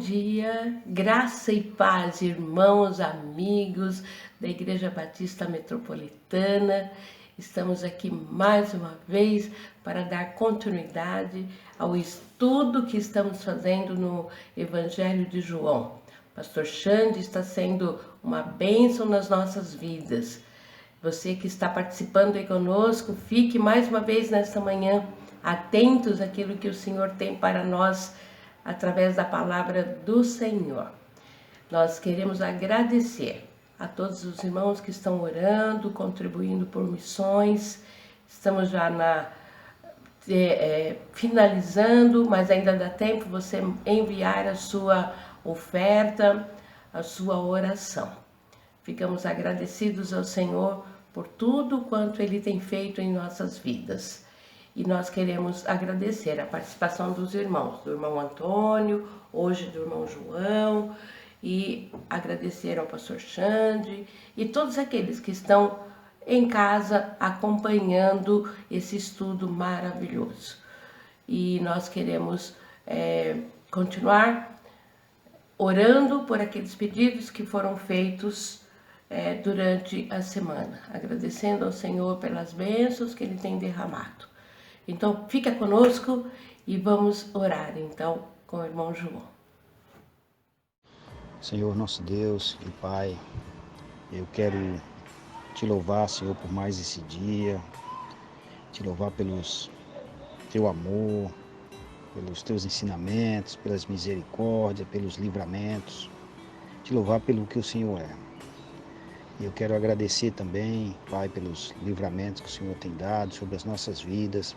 dia, graça e paz, irmãos, amigos da Igreja Batista Metropolitana. Estamos aqui mais uma vez para dar continuidade ao estudo que estamos fazendo no Evangelho de João. Pastor Xande está sendo uma bênção nas nossas vidas. Você que está participando aí conosco, fique mais uma vez nesta manhã atentos àquilo que o Senhor tem para nós através da palavra do Senhor. Nós queremos agradecer a todos os irmãos que estão orando, contribuindo por missões. Estamos já finalizando, mas ainda dá tempo você enviar a sua oferta, a sua oração. Ficamos agradecidos ao Senhor por tudo quanto Ele tem feito em nossas vidas. E nós queremos agradecer a participação dos irmãos, do irmão Antônio, hoje do irmão João, e agradecer ao pastor Xande e todos aqueles que estão em casa acompanhando esse estudo maravilhoso. E nós queremos continuar orando por aqueles pedidos que foram feitos durante a semana, agradecendo ao Senhor pelas bênçãos que Ele tem derramado. Então, fica conosco e vamos orar, então, com o irmão João. Senhor, nosso Deus e Pai, eu quero te louvar, Senhor, por mais esse dia, te louvar pelos teu amor, pelos teus ensinamentos, pelas misericórdias, pelos livramentos, te louvar pelo que o Senhor é. E eu quero agradecer também, Pai, pelos livramentos que o Senhor tem dado sobre as nossas vidas,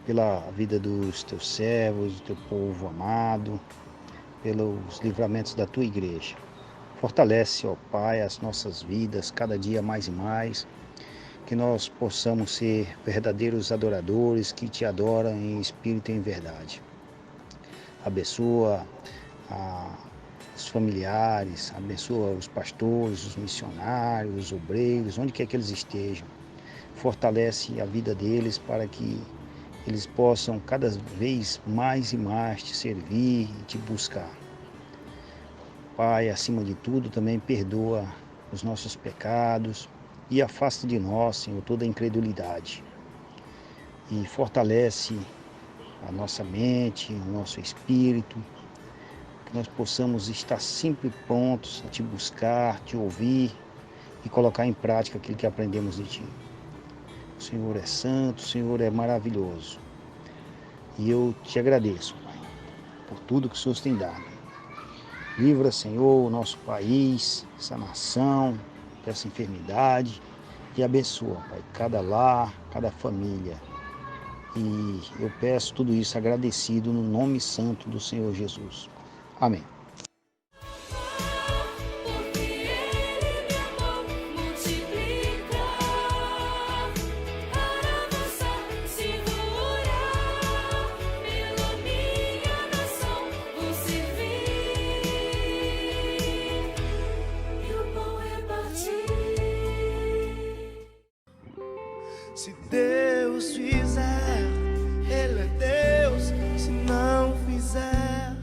pela vida dos teus servos, do teu povo amado, pelos livramentos da tua igreja. Fortalece, ó Pai, as nossas vidas cada dia mais e mais, que nós possamos ser verdadeiros adoradores que te adoram em espírito e em verdade. Abençoa os familiares, abençoa os pastores, os missionários, os obreiros, onde quer que eles estejam. Fortalece a vida deles para que eles possam cada vez mais e mais te servir e te buscar. Pai, acima de tudo, também perdoa os nossos pecados e afasta de nós, Senhor, toda a incredulidade. E fortalece a nossa mente, o nosso espírito, que nós possamos estar sempre prontos a te buscar, te ouvir e colocar em prática aquilo que aprendemos de ti. O Senhor é santo, o Senhor é maravilhoso. E eu te agradeço, Pai, por tudo que o Senhor tem dado. Livra, Senhor, o nosso país, essa nação, dessa enfermidade. E abençoa, Pai, cada lar, cada família. E eu peço tudo isso agradecido no nome santo do Senhor Jesus. Amém. Se Deus fizer, Ele é Deus. Se não fizer,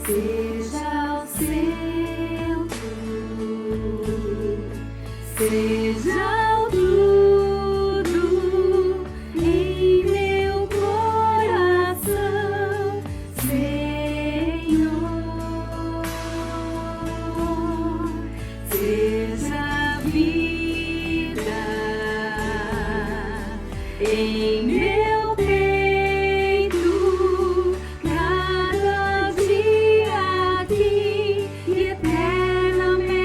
seja o seu tudo, seja o tudo em meu coração, Senhor. Seja a vida em meu peito, cada dia aqui e eternamente.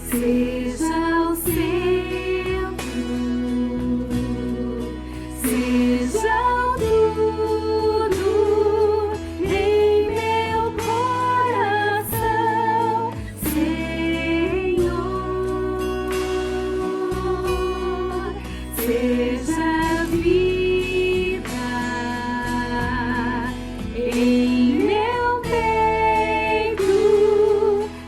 Seja o centro, seja o tudo em meu coração, Senhor. Seja a vida em meu peito,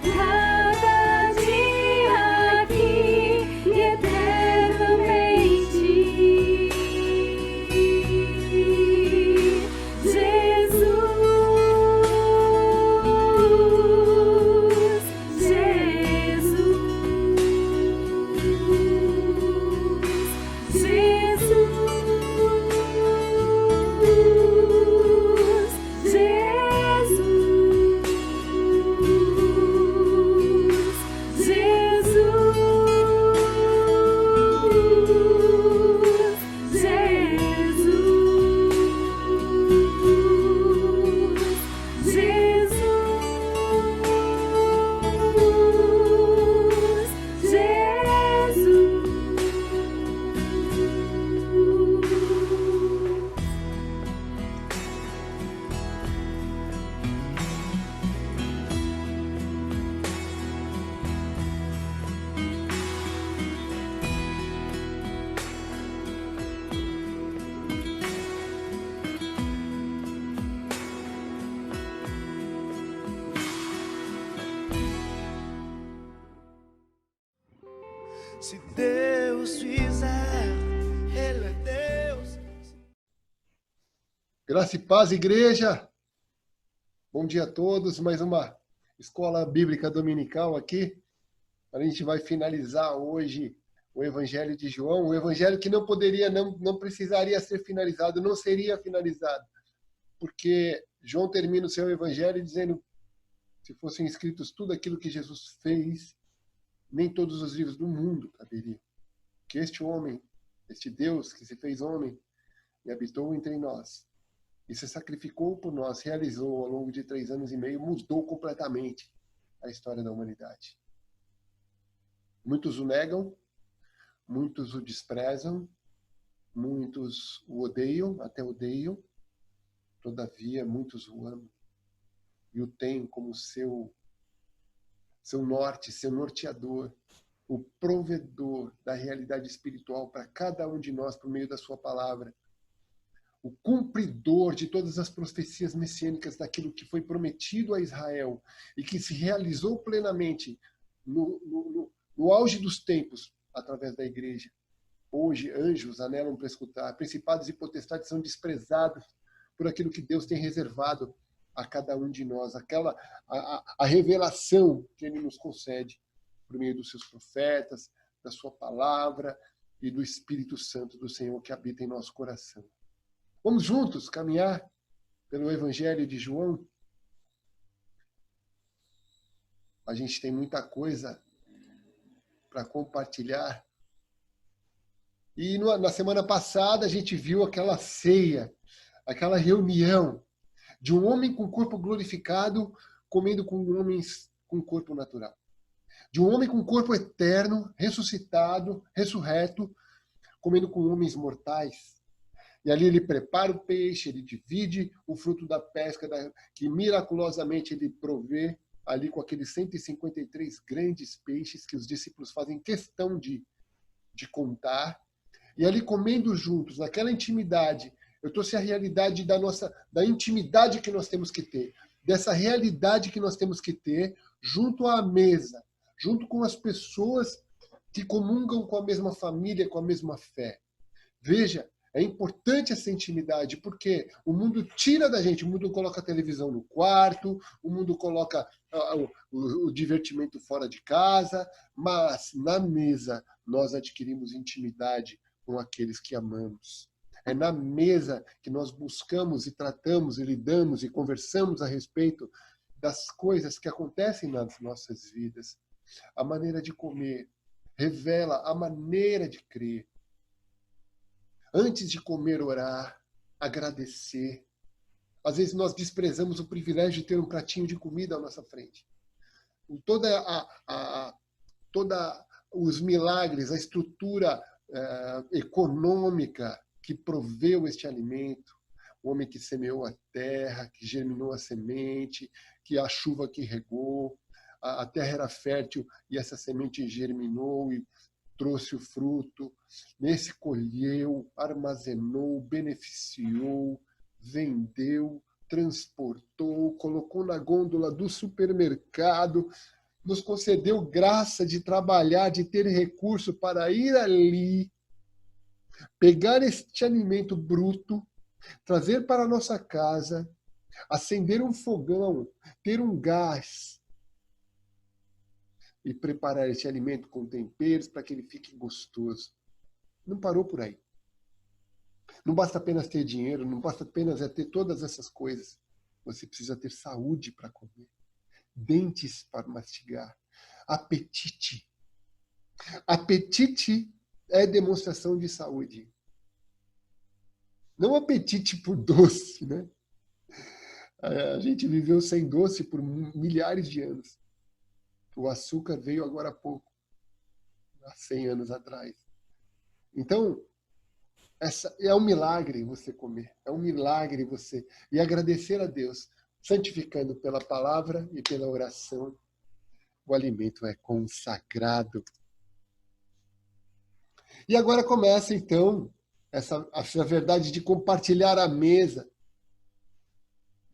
cada dia aqui eternamente. Se Deus fizer, Ele é Deus. Graça e paz, igreja. Bom dia a todos. Mais uma escola bíblica dominical aqui. A gente vai finalizar hoje o Evangelho de João, o Evangelho que não precisaria ser finalizado, não seria finalizado, porque João termina o seu Evangelho dizendo: se fossem escritos tudo aquilo que Jesus fez, nem todos os livros do mundo caberiam. Que este homem, este Deus que se fez homem e habitou entre nós, e se sacrificou por nós, realizou ao longo de 3 anos e meio, mudou completamente a história da humanidade. Muitos o negam, muitos o desprezam, muitos o odeiam, até odeiam, todavia muitos o amam e o têm como seu norte, seu norteador, o provedor da realidade espiritual para cada um de nós por meio da sua palavra, o cumpridor de todas as profecias messiânicas daquilo que foi prometido a Israel e que se realizou plenamente no auge dos tempos através da igreja. Hoje, anjos anelam para escutar, principados e potestades são desprezados por aquilo que Deus tem reservado a cada um de nós, a revelação que Ele nos concede por meio dos seus profetas, da sua palavra e do Espírito Santo do Senhor que habita em nosso coração. Vamos juntos caminhar pelo Evangelho de João? A gente tem muita coisa para compartilhar. E na semana passada a gente viu aquela ceia, aquela reunião de um homem com corpo glorificado comendo com homens com corpo natural. De um homem com corpo eterno, ressuscitado, ressurreto, comendo com homens mortais. E ali ele prepara o peixe, ele divide o fruto da pesca, que miraculosamente ele provê ali com aqueles 153 grandes peixes que os discípulos fazem questão de contar. E ali comendo juntos, naquela intimidade, eu trouxe a realidade da intimidade que nós temos que ter, dessa realidade que nós temos que ter junto à mesa, junto com as pessoas que comungam com a mesma família, com a mesma fé. Veja, é importante essa intimidade, porque o mundo tira da gente, o mundo coloca a televisão no quarto, o mundo coloca o divertimento fora de casa, mas na mesa nós adquirimos intimidade com aqueles que amamos. É na mesa que nós buscamos e tratamos e lidamos e conversamos a respeito das coisas que acontecem nas nossas vidas. A maneira de comer revela a maneira de crer. Antes de comer, orar, agradecer. Às vezes nós desprezamos o privilégio de ter um pratinho de comida à nossa frente. Toda os milagres, a estrutura econômica que proveu este alimento, o homem que semeou a terra, que germinou a semente, que a chuva que regou, a terra era fértil e essa semente germinou e trouxe o fruto, nesse colheu, armazenou, beneficiou, vendeu, transportou, colocou na gôndola do supermercado, nos concedeu graça de trabalhar, de ter recurso para ir ali, pegar este alimento bruto, trazer para a nossa casa, acender um fogão, ter um gás, e preparar esse alimento com temperos para que ele fique gostoso. Não parou por aí. Não basta apenas ter dinheiro, não basta apenas ter todas essas coisas. Você precisa ter saúde para comer, dentes para mastigar, apetite. Apetite é demonstração de saúde. Não apetite por doce, né? A gente viveu sem doce por milhares de anos. O açúcar veio agora há pouco, há 100 anos atrás. Então, é um milagre você comer, é um milagre você... E agradecer a Deus, santificando pela palavra e pela oração, o alimento é consagrado. E agora começa, então, essa verdade de compartilhar a mesa.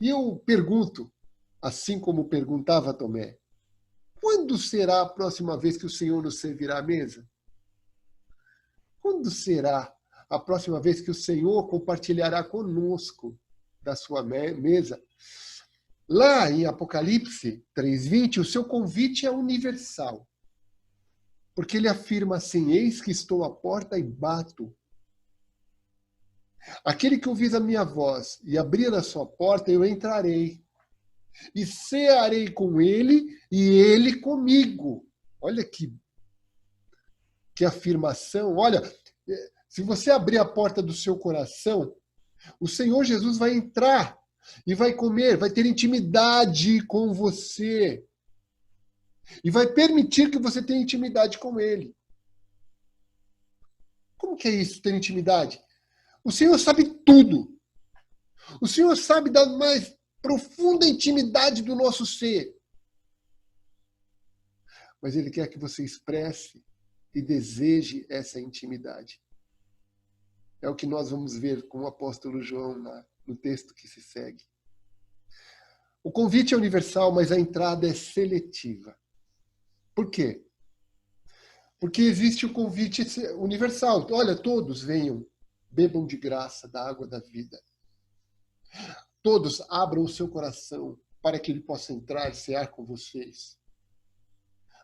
E eu pergunto, assim como perguntava Tomé, quando será a próxima vez que o Senhor nos servirá à mesa? Quando será a próxima vez que o Senhor compartilhará conosco da sua mesa? Lá em Apocalipse 3:20, o seu convite é universal. Porque ele afirma assim: eis que estou à porta e bato. Aquele que ouvir a minha voz e abrir a sua porta, eu entrarei. E cearei com ele e ele comigo. Olha que afirmação. Olha, se você abrir a porta do seu coração, o Senhor Jesus vai entrar e vai comer, vai ter intimidade com você. E vai permitir que você tenha intimidade com ele. Como que é isso, ter intimidade? O Senhor sabe tudo. O Senhor sabe da mais profunda intimidade do nosso ser. Mas Ele quer que você expresse e deseje essa intimidade. É o que nós vamos ver com o apóstolo João no texto que se segue. O convite é universal, mas a entrada é seletiva. Por quê? Porque existe o convite universal. Olha, todos venham, bebam de graça da água da vida. Todos abram o seu coração para que ele possa entrar e cear com vocês.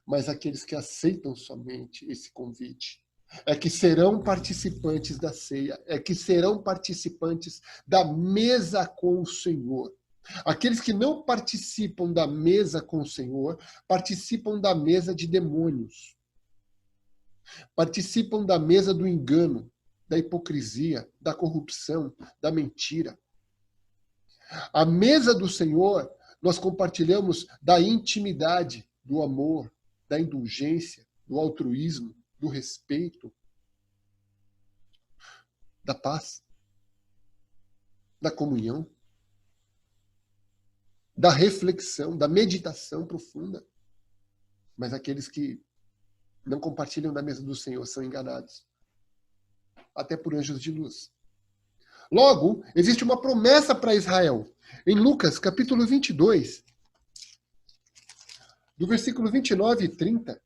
Mas aqueles que aceitam somente esse convite é que serão participantes da ceia, é que serão participantes da mesa com o Senhor. Aqueles que não participam da mesa com o Senhor, participam da mesa de demônios. Participam da mesa do engano, da hipocrisia, da corrupção, da mentira. A mesa do Senhor, nós compartilhamos da intimidade, do amor, da indulgência, do altruísmo, do respeito, da paz, da comunhão, da reflexão, da meditação profunda. Mas aqueles que não compartilham da mesa do Senhor são enganados, até por anjos de luz. Logo, existe uma promessa para Israel. Em Lucas, capítulo 22, do versículo 29 e 30,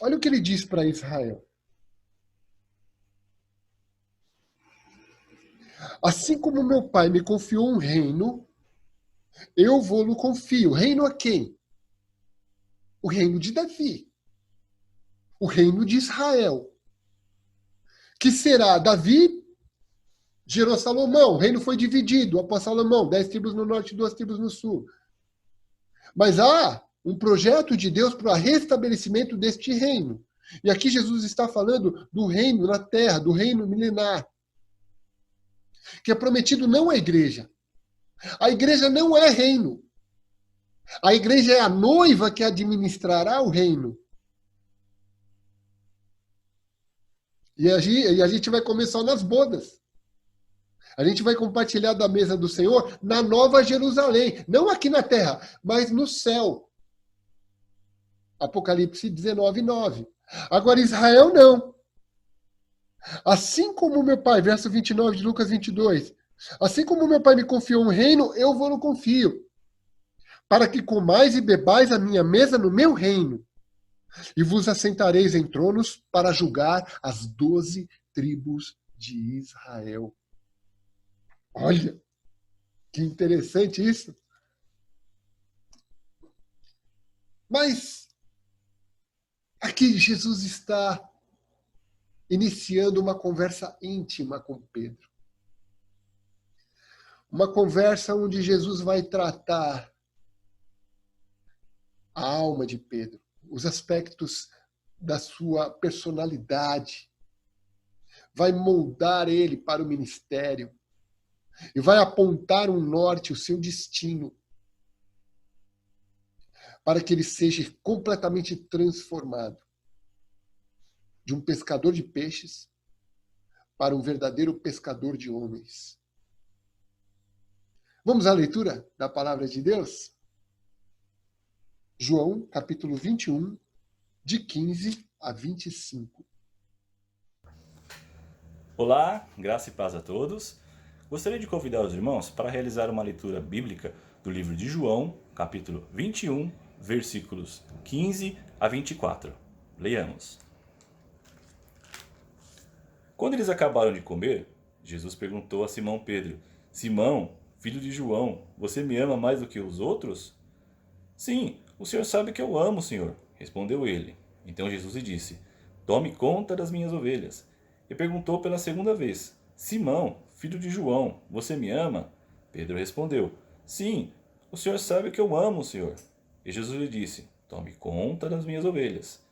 olha o que ele diz para Israel. Assim como meu pai me confiou um reino, eu vou-lo confio. Reino a quem? O reino de Davi. O reino de Israel. Que será Davi, gerou Salomão. O reino foi dividido após Salomão. 10 tribos no norte e 2 tribos no sul. Mas há um projeto de Deus para o restabelecimento deste reino. E aqui Jesus está falando do reino na terra, do reino milenar. Que é prometido não à igreja. A igreja não é reino. A igreja é a noiva que administrará o reino. E a gente vai comer só nas bodas. A gente vai compartilhar da mesa do Senhor na Nova Jerusalém. Não aqui na terra, mas no céu. Apocalipse 19, 9. Agora, Israel não. Assim como meu pai, verso 29 de Lucas 22. Assim como meu pai me confiou um reino, eu vou no confio. Para que comais e bebais a minha mesa no meu reino. E vos assentareis em tronos para julgar as 12 tribos de Israel. Olha, que interessante isso. Mas aqui Jesus está iniciando uma conversa íntima com Pedro. Uma conversa onde Jesus vai tratar a alma de Pedro, os aspectos da sua personalidade, vai moldar ele para o ministério e vai apontar um norte, o seu destino, para que ele seja completamente transformado de um pescador de peixes para um verdadeiro pescador de homens. Vamos à leitura da palavra de Deus? João, capítulo 21, de 15 a 25. Olá, graça e paz a todos. Gostaria de convidar os irmãos para realizar uma leitura bíblica do livro de João, capítulo 21, versículos 15 a 24. Leiamos. Quando eles acabaram de comer, Jesus perguntou a Simão Pedro: Simão, filho de João, você me ama mais do que os outros? Sim, o senhor sabe que eu amo, senhor, respondeu ele. Então Jesus lhe disse: tome conta das minhas ovelhas. E perguntou pela segunda vez: Simão, filho de João, você me ama? Pedro respondeu: sim, o senhor sabe que eu amo o senhor. E Jesus lhe disse: tome conta das minhas ovelhas.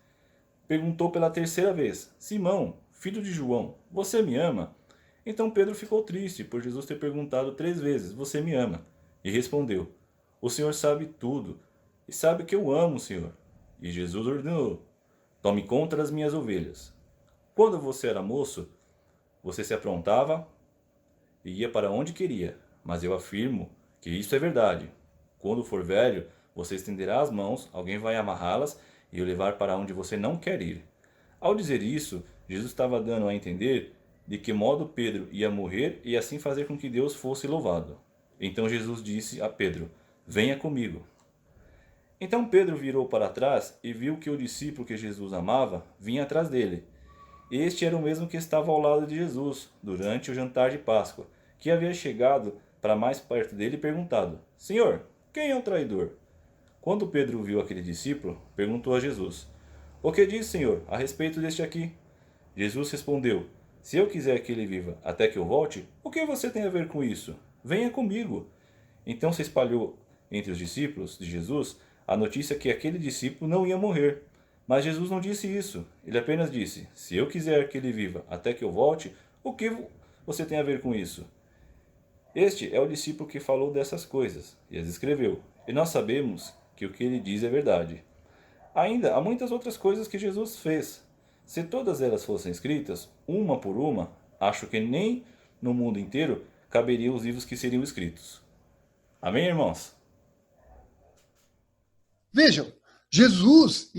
Perguntou pela terceira vez: Simão, filho de João, você me ama? Então Pedro ficou triste por Jesus ter perguntado 3 vezes: você me ama? E respondeu: o senhor sabe tudo e sabe que eu amo o senhor. E Jesus ordenou: tome conta das minhas ovelhas. Quando você era moço, você se aprontava e ia para onde queria. Mas eu afirmo que isso é verdade. Quando for velho, você estenderá as mãos, alguém vai amarrá-las e o levar para onde você não quer ir. Ao dizer isso, Jesus estava dando a entender de que modo Pedro ia morrer e assim fazer com que Deus fosse louvado. Então Jesus disse a Pedro: venha comigo. Então Pedro virou para trás e viu que o discípulo que Jesus amava vinha atrás dele. Este era o mesmo que estava ao lado de Jesus durante o jantar de Páscoa, que havia chegado para mais perto dele e perguntado: Senhor, quem é o traidor? Quando Pedro viu aquele discípulo, perguntou a Jesus: o que diz, Senhor, a respeito deste aqui? Jesus respondeu: se eu quiser que ele viva até que eu volte, o que você tem a ver com isso? Venha comigo. Então se espalhou entre os discípulos de Jesus a notícia que aquele discípulo não ia morrer. Mas Jesus não disse isso. Ele apenas disse: se eu quiser que ele viva até que eu volte, o que você tem a ver com isso? Este é o discípulo que falou dessas coisas e as escreveu. E nós sabemos que o que ele diz é verdade. Ainda há muitas outras coisas que Jesus fez. Se todas elas fossem escritas, uma por uma, acho que nem no mundo inteiro caberiam os livros que seriam escritos. Amém, irmãos? Vejam, Jesus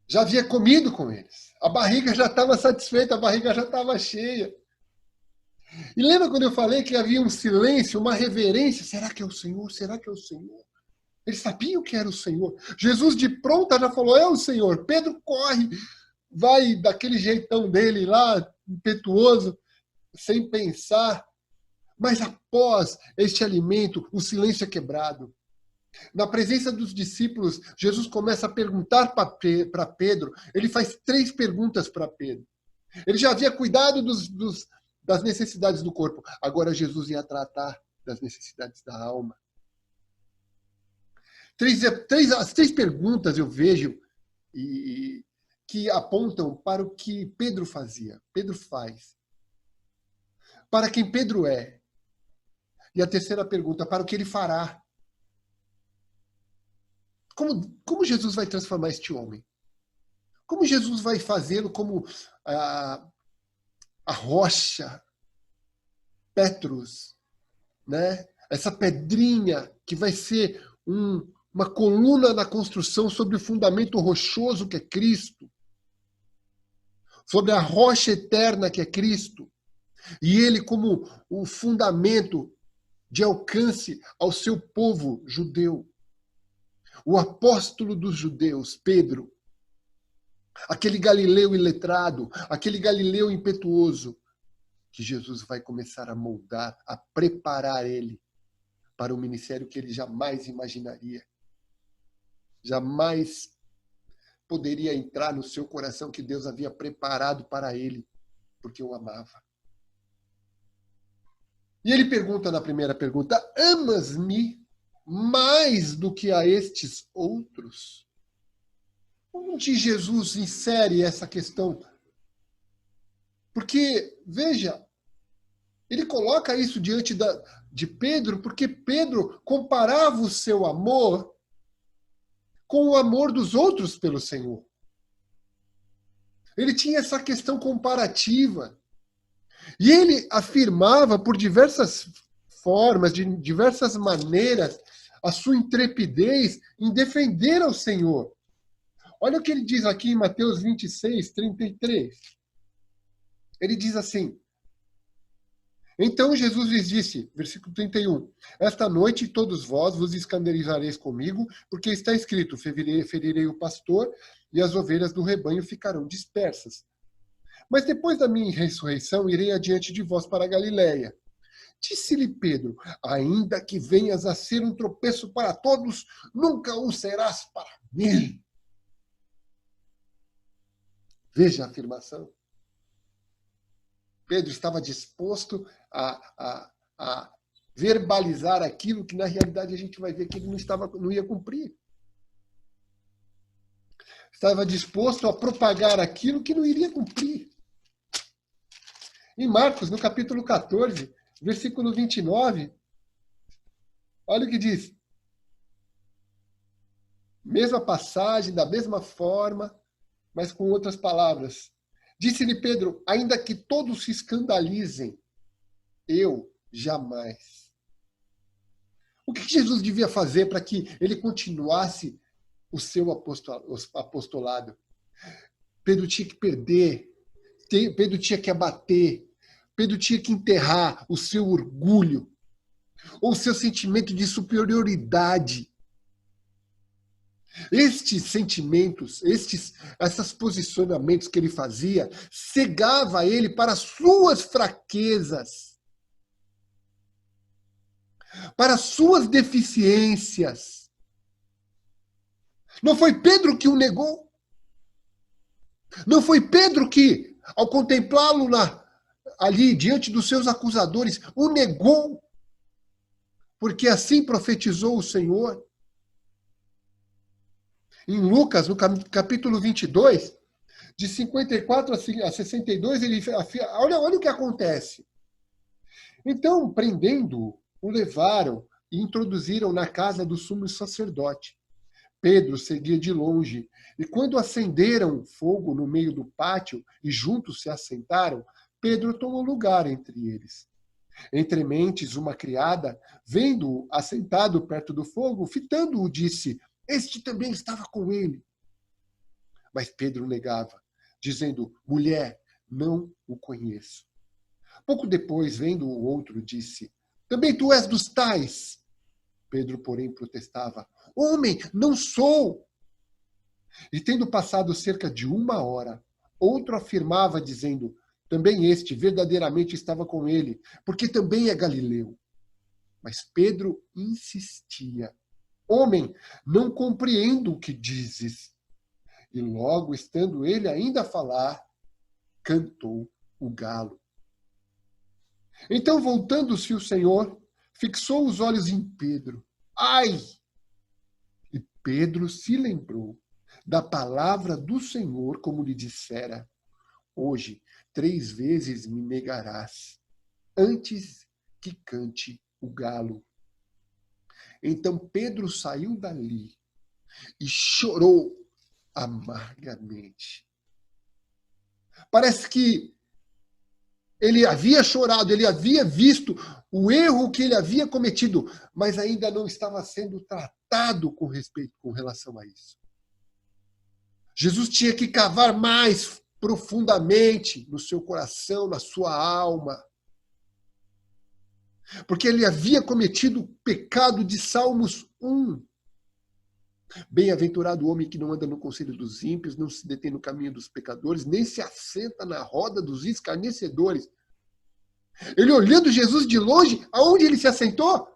já havia comido com eles. A barriga já estava satisfeita, a barriga já estava cheia. E lembra quando eu falei que havia um silêncio, uma reverência? Será que é o Senhor? Será que é o Senhor? Eles sabiam que era o Senhor. Jesus de pronta já falou, é o Senhor. Pedro corre, vai daquele jeitão dele lá, impetuoso, sem pensar. Mas após este alimento, o silêncio é quebrado. Na presença dos discípulos, Jesus começa a perguntar para Pedro. Ele faz 3 perguntas para Pedro. Ele já havia cuidado das necessidades do corpo. Agora Jesus ia tratar das necessidades da alma. As 3 perguntas eu vejo que apontam para o que Pedro fazia. Pedro faz. Para quem Pedro é. E a terceira pergunta, para o que ele fará. Como Jesus vai transformar este homem? Como Jesus vai fazê-lo como a rocha, Petrus, né? Essa pedrinha que vai ser uma coluna na construção sobre o fundamento rochoso que é Cristo, sobre a rocha eterna que é Cristo, e ele como o fundamento de alcance ao seu povo judeu. O apóstolo dos judeus, Pedro, aquele galileu iletrado, aquele galileu impetuoso, que Jesus vai começar a moldar, a preparar ele para o ministério que ele jamais imaginaria. Jamais poderia entrar no seu coração que Deus havia preparado para ele, porque o amava. E ele pergunta na primeira pergunta, amas-me mais do que a estes outros? Onde Jesus insere essa questão? Porque, veja, ele coloca isso diante de Pedro, porque Pedro comparava o seu amor com o amor dos outros pelo Senhor. Ele tinha essa questão comparativa. E ele afirmava por diversas formas, de diversas maneiras, a sua intrepidez em defender ao Senhor. Olha o que ele diz aqui em Mateus 26, 33. Ele diz assim, então Jesus lhes disse, versículo 31, esta noite todos vós vos escandalizareis comigo, porque está escrito, ferirei o pastor e as ovelhas do rebanho ficarão dispersas. Mas depois da minha ressurreição irei adiante de vós para a Galiléia. Disse-lhe Pedro, ainda que venhas a ser um tropeço para todos, nunca o serás para mim. Veja a afirmação. Pedro estava disposto a verbalizar aquilo que, na realidade, a gente vai ver que ele não ia cumprir. Estava disposto a propagar aquilo que não iria cumprir. Em Marcos, no capítulo 14, versículo 29, olha o que diz. Mesma passagem, da mesma forma, mas com outras palavras. Disse-lhe Pedro, ainda que todos se escandalizem, eu jamais. O que Jesus devia fazer para que ele continuasse o seu apostolado? Pedro tinha que perder, Pedro tinha que abater, Pedro tinha que enterrar o seu orgulho, ou o seu sentimento de superioridade. Estes sentimentos, esses posicionamentos que ele fazia, cegava ele para as suas fraquezas, para as suas deficiências. Não foi Pedro que o negou? Não foi Pedro que, ao contemplá-lo ali diante dos seus acusadores, o negou? Porque assim profetizou o Senhor. Em Lucas, no capítulo 22, de 54 a 62, ele olha o que acontece. Então, prendendo-o, o levaram e introduziram na casa do sumo sacerdote. Pedro seguia de longe, e quando acenderam fogo no meio do pátio e juntos se assentaram, Pedro tomou lugar entre eles. Entre mentes, uma criada, vendo-o assentado perto do fogo, fitando-o, disse, este também estava com ele. Mas Pedro negava, dizendo, mulher, não o conheço. Pouco depois, vendo o outro, disse, também tu és dos tais? Pedro, porém, protestava: Homem, não sou! E tendo passado cerca de 1 hora, outro afirmava, dizendo: Também este verdadeiramente estava com ele, porque também é galileu. Mas Pedro insistia: Homem, não compreendo o que dizes. E logo, estando ele ainda a falar, cantou o galo. Então, voltando-se o Senhor, fixou os olhos em Pedro. Ai! E Pedro se lembrou da palavra do Senhor, como lhe dissera: Hoje 3 vezes me negarás, antes que cante o galo. Então Pedro saiu dali e chorou amargamente. Parece que ele havia chorado, ele havia visto o erro que ele havia cometido, mas ainda não estava sendo tratado com respeito com relação a isso. Jesus tinha que cavar mais profundamente no seu coração, na sua alma. Porque ele havia cometido o pecado de Salmos 1. Bem-aventurado o homem que não anda no conselho dos ímpios, não se detém no caminho dos pecadores, nem se assenta na roda dos escarnecedores. Ele olhando Jesus de longe, aonde ele se assentou?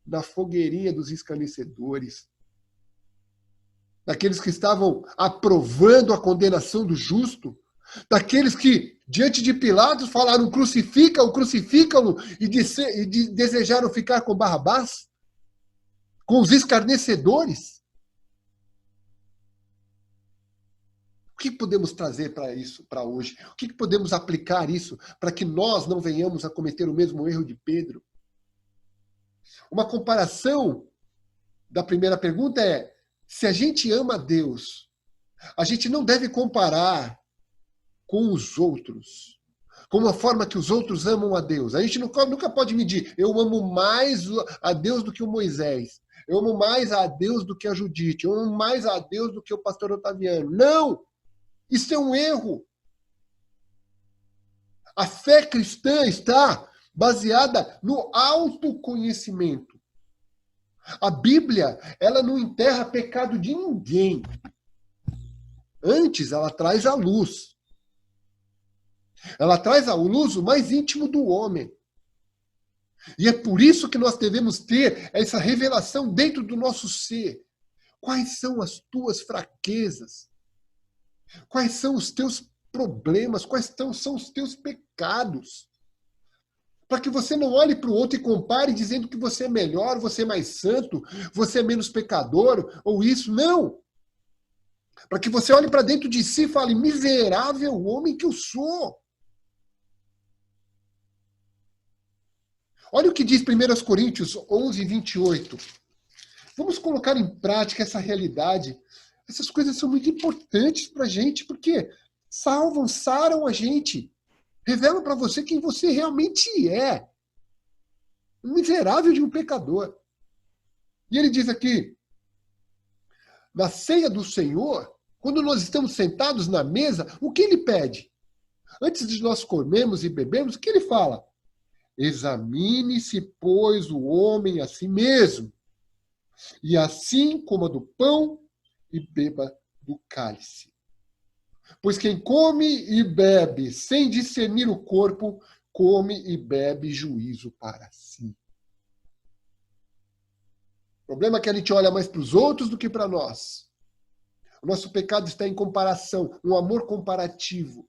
Na fogueirinha dos escarnecedores. Daqueles que estavam aprovando a condenação do justo. Daqueles que, diante de Pilatos, falaram: crucifica-o, crucifica-o, e desejaram ficar com Barrabás, com os escarnecedores. O que podemos trazer para isso, para hoje? O que podemos aplicar isso para que nós não venhamos a cometer o mesmo erro de Pedro? Uma comparação da primeira pergunta é: se a gente ama a Deus, a gente não deve comparar com os outros, com a forma que os outros amam a Deus. A gente nunca pode medir: eu amo mais a Deus do que o Moisés, eu amo mais a Deus do que a Judite, eu amo mais a Deus do que o pastor Otaviano. Não! Isso é um erro. A fé cristã está baseada no autoconhecimento. A Bíblia, ela não enterra pecado de ninguém. Antes, ela traz à luz. Ela traz à luz o mais íntimo do homem. E é por isso que nós devemos ter essa revelação dentro do nosso ser. Quais são as tuas fraquezas? Quais são os teus problemas? Quais são os teus pecados? Para que você não olhe para o outro e compare dizendo que você é melhor, você é mais santo, você é menos pecador, ou isso. Não! Para que você olhe para dentro de si e fale: miserável homem que eu sou. Olha o que diz 1 Coríntios 11, 28. Vamos colocar em prática essa realidade. Essas coisas são muito importantes para a gente, porque salvam, saram a gente. Revelam para você quem você realmente é. Um miserável de um pecador. E ele diz aqui: na ceia do Senhor, quando nós estamos sentados na mesa, o que ele pede? Antes de nós comermos e bebermos, o que ele fala? Examine-se, pois, o homem a si mesmo, e assim coma do pão e beba do cálice. Pois quem come e bebe sem discernir o corpo, come e bebe juízo para si. O problema é que a gente olha mais para os outros do que para nós. O nosso pecado está em comparação, um amor comparativo.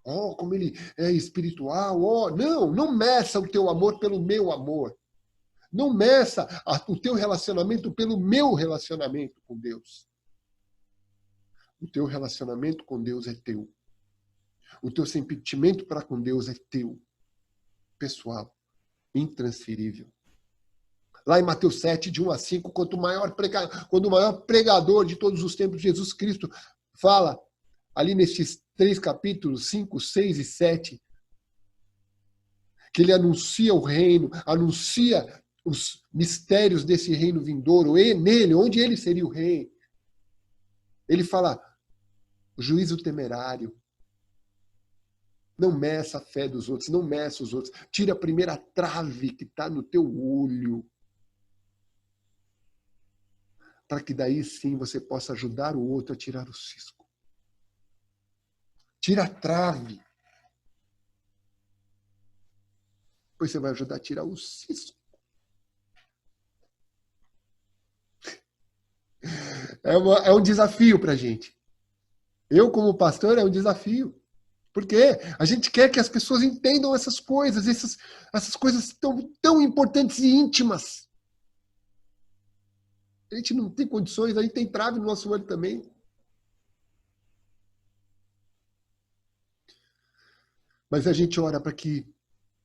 Oh, como ele é espiritual. Oh, não meça o teu amor pelo meu amor. Não meça o teu relacionamento pelo meu relacionamento com Deus. O teu relacionamento com Deus é teu. O teu sentimento para com Deus é teu. Pessoal, intransferível. Lá em Mateus 7, de 1 a 5, quando o maior pregador de todos os tempos, Jesus Cristo, fala ali nestes 3 capítulos, 5, 6 e 7, que ele anuncia o reino, anuncia os mistérios desse reino vindouro, e nele, onde ele seria o rei. Ele fala: o juízo temerário. Não meça a fé dos outros, não meça os outros. Tira a primeira trave que está no teu olho. para que daí sim você possa ajudar o outro a tirar o cisco. Tira a trave. Depois você vai ajudar a tirar o cisco. É um desafio para a gente. Eu, como pastor, é um desafio. Porque a gente quer que as pessoas entendam essas coisas coisas tão importantes e íntimas. A gente não tem condições, a gente tem trave no nosso olho também. Mas a gente ora para que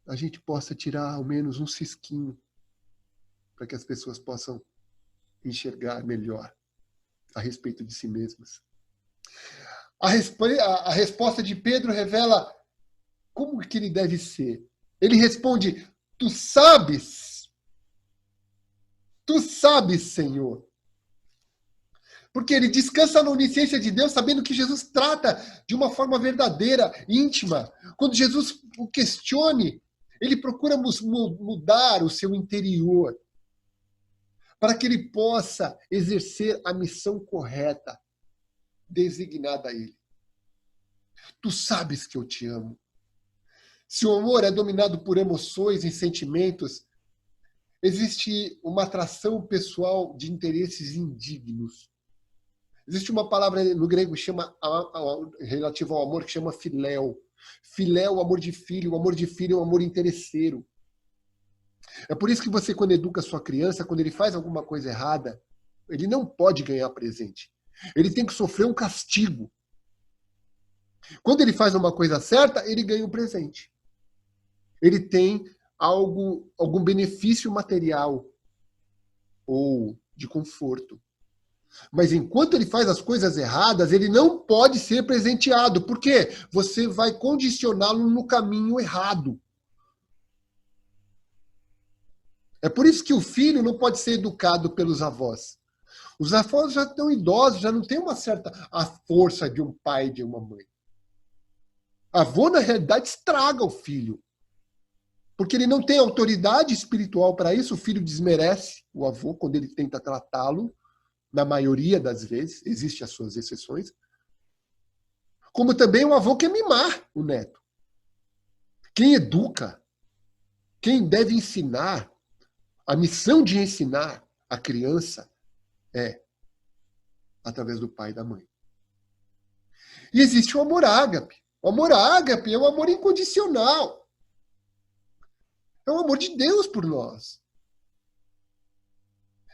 a gente possa tirar ao menos um cisquinho, para que as pessoas possam enxergar melhor a respeito de si mesmas. A resposta de Pedro revela como que ele deve ser. Ele responde: tu sabes, Senhor. Porque ele descansa na onisciência de Deus, sabendo que Jesus trata de uma forma verdadeira, íntima. Quando Jesus o questione, ele procura mudar o seu interior, para que ele possa exercer a missão correta, designada a ele. Tu sabes que eu te amo. Se o amor é dominado por emoções e sentimentos, existe uma atração pessoal de interesses indignos. Existe uma palavra no grego que chama, relativa ao amor, que chama filéu. Filéu, o amor de filho. O amor de filho é um amor interesseiro. É por isso que você, quando educa a sua criança, quando ele faz alguma coisa errada, ele não pode ganhar presente. Ele tem que sofrer um castigo. Quando ele faz uma coisa certa, ele ganha um presente. Ele tem algum benefício material ou de conforto. Mas enquanto ele faz as coisas erradas, ele não pode ser presenteado. Por quê? Você vai condicioná-lo no caminho errado. É por isso que o filho não pode ser educado pelos avós. Os avós já estão idosos, já não tem a força de um pai e de uma mãe. Avô, na realidade, estraga o filho. Porque ele não tem autoridade espiritual para isso, o filho desmerece o avô quando ele tenta tratá-lo. Na maioria das vezes, existem as suas exceções. Como também o avô quer mimar o neto. Quem educa, quem deve ensinar, a missão de ensinar a criança é através do pai e da mãe. E existe o amor ágape. O amor ágape é um amor incondicional. É o amor de Deus por nós.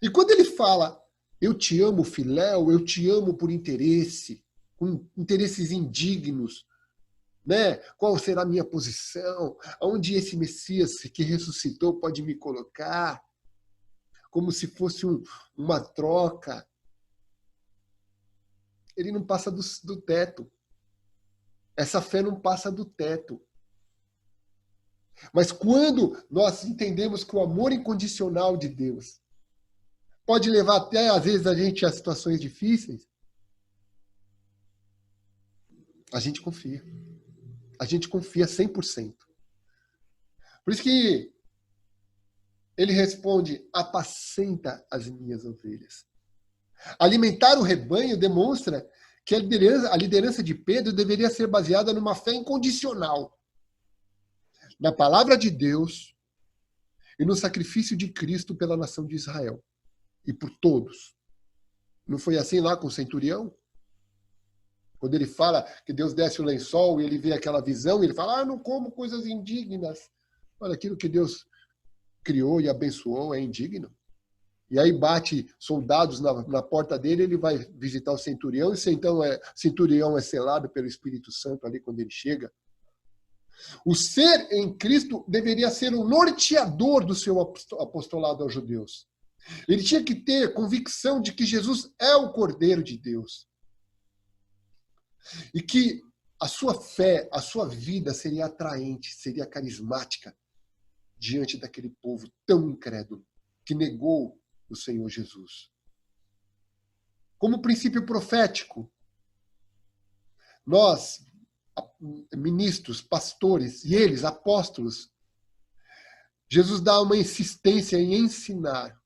E quando ele fala, eu te amo, filéu, eu te amo por interesse, com interesses indignos, né? Qual será a minha posição? Aonde esse Messias que ressuscitou pode me colocar? Como se fosse uma troca. Ele não passa do teto. Essa fé não passa do teto. Mas quando nós entendemos que o amor incondicional de Deus pode levar até, às vezes, a gente a situações difíceis, a gente confia. A gente confia 100%. Por isso que ele responde, apacenta as minhas ovelhas. Alimentar o rebanho demonstra que a liderança de Pedro deveria ser baseada numa fé incondicional. Na palavra de Deus e no sacrifício de Cristo pela nação de Israel. E por todos. Não foi assim lá com o centurião? Quando ele fala que Deus desce o lençol e ele vê aquela visão, ele fala, não como coisas indignas. Olha, aquilo que Deus criou e abençoou é indigno. E aí bate soldados na porta dele, ele vai visitar o centurião, e centurião é selado pelo Espírito Santo ali quando ele chega. O ser em Cristo deveria ser o norteador do seu apostolado aos judeus. Ele tinha que ter convicção de que Jesus é o Cordeiro de Deus. E que a sua fé, a sua vida seria atraente, seria carismática diante daquele povo tão incrédulo que negou o Senhor Jesus. Como princípio profético, nós, ministros, pastores e eles, apóstolos, Jesus dá uma insistência em ensinar.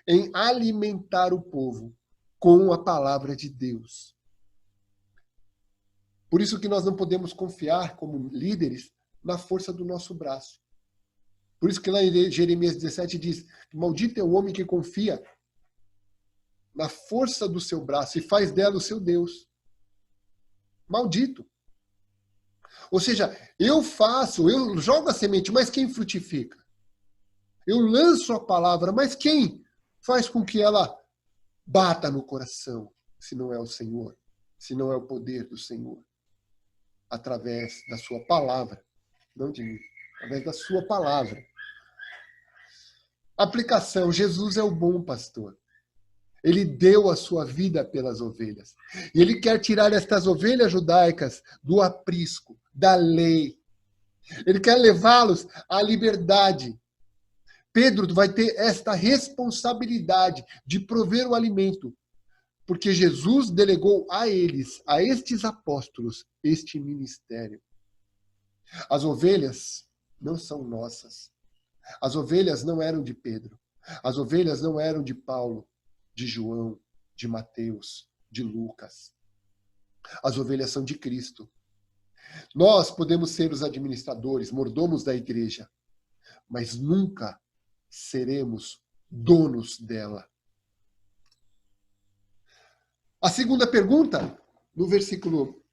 em alimentar o povo com a palavra de Deus. Por isso que nós não podemos confiar, como líderes, na força do nosso braço. Por isso que lá em Jeremias 17 diz: maldito é o homem que confia na força do seu braço e faz dela o seu Deus. Maldito. Ou seja, eu jogo a semente, mas quem frutifica? Eu lanço a palavra, mas quem faz com que ela bata no coração, se não é o Senhor, se não é o poder do Senhor? Através da sua palavra, não de mim, através da sua palavra. Aplicação: Jesus é o bom pastor. Ele deu a sua vida pelas ovelhas. E ele quer tirar estas ovelhas judaicas do aprisco, da lei. Ele quer levá-los à liberdade. Pedro vai ter esta responsabilidade de prover o alimento, porque Jesus delegou a eles, a estes apóstolos, este ministério. As ovelhas não são nossas. As ovelhas não eram de Pedro. As ovelhas não eram de Paulo, de João, de Mateus, de Lucas. As ovelhas são de Cristo. Nós podemos ser os administradores, mordomos da igreja, mas nunca seremos donos dela. A segunda pergunta, no versículo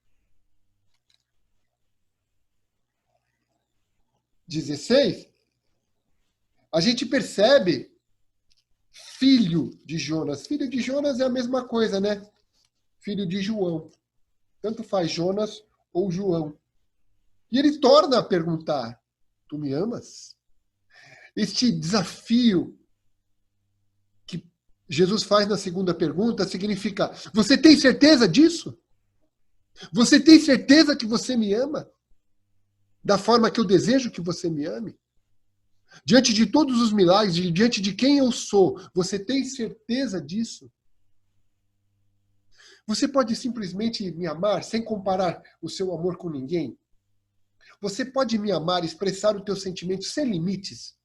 16, a gente percebe filho de Jonas. Filho de Jonas é a mesma coisa, né? Filho de João. Tanto faz Jonas ou João. E ele torna a perguntar: tu me amas? Este desafio que Jesus faz na segunda pergunta significa: você tem certeza disso? Você tem certeza que você me ama? Da forma que eu desejo que você me ame? Diante de todos os milagres, diante de quem eu sou, você tem certeza disso? Você pode simplesmente me amar sem comparar o seu amor com ninguém? Você pode me amar, expressar o teu sentimento sem limites?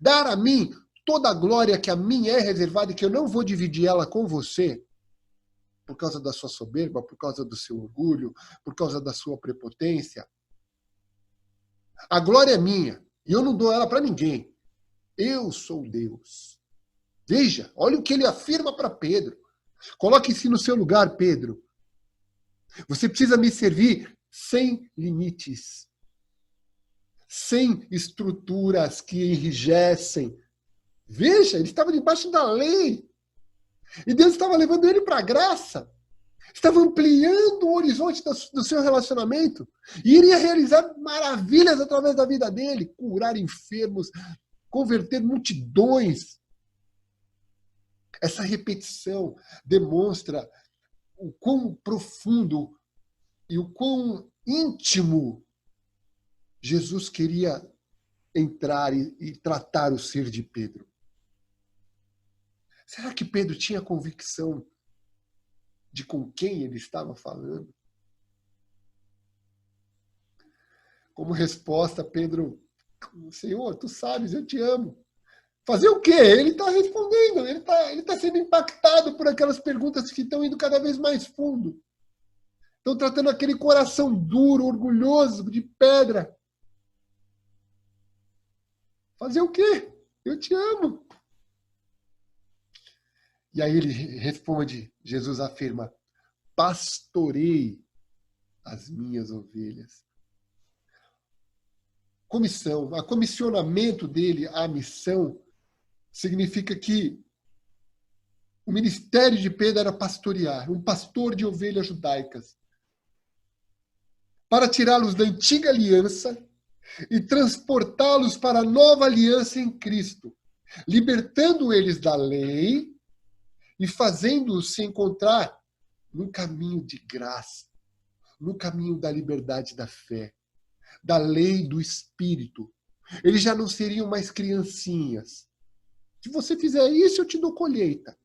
Dar a mim toda a glória que a mim é reservada e que eu não vou dividir ela com você? Por causa da sua soberba, por causa do seu orgulho, por causa da sua prepotência? A glória é minha. E eu não dou ela para ninguém. Eu sou Deus. Veja, olha o que ele afirma para Pedro. Coloque-se no seu lugar, Pedro. Você precisa me servir sem limites. Sem estruturas que enrijecem. Veja, ele estava debaixo da lei. E Deus estava levando ele para a graça. Estava ampliando o horizonte do seu relacionamento. E iria realizar maravilhas através da vida dele. Curar enfermos, converter multidões. Essa repetição demonstra o quão profundo e o quão íntimo Jesus queria entrar e tratar o ser de Pedro. Será que Pedro tinha convicção de com quem ele estava falando? Como resposta, Pedro: Senhor, tu sabes, eu te amo. Fazer o quê? Ele está respondendo, ele tá sendo impactado por aquelas perguntas que estão indo cada vez mais fundo. Estão tratando aquele coração duro, orgulhoso, de pedra. Fazer o quê? Eu te amo. E aí ele responde, Jesus afirma: pastorei as minhas ovelhas. Comissão, a comissionamento dele à missão significa que o ministério de Pedro era pastorear, um pastor de ovelhas judaicas, para tirá-los da antiga aliança e transportá-los para a nova aliança em Cristo, libertando eles da lei e fazendo-os se encontrar no caminho de graça, no caminho da liberdade da fé, da lei do Espírito. Eles já não seriam mais criancinhas. Se você fizer isso, eu te dou colheita.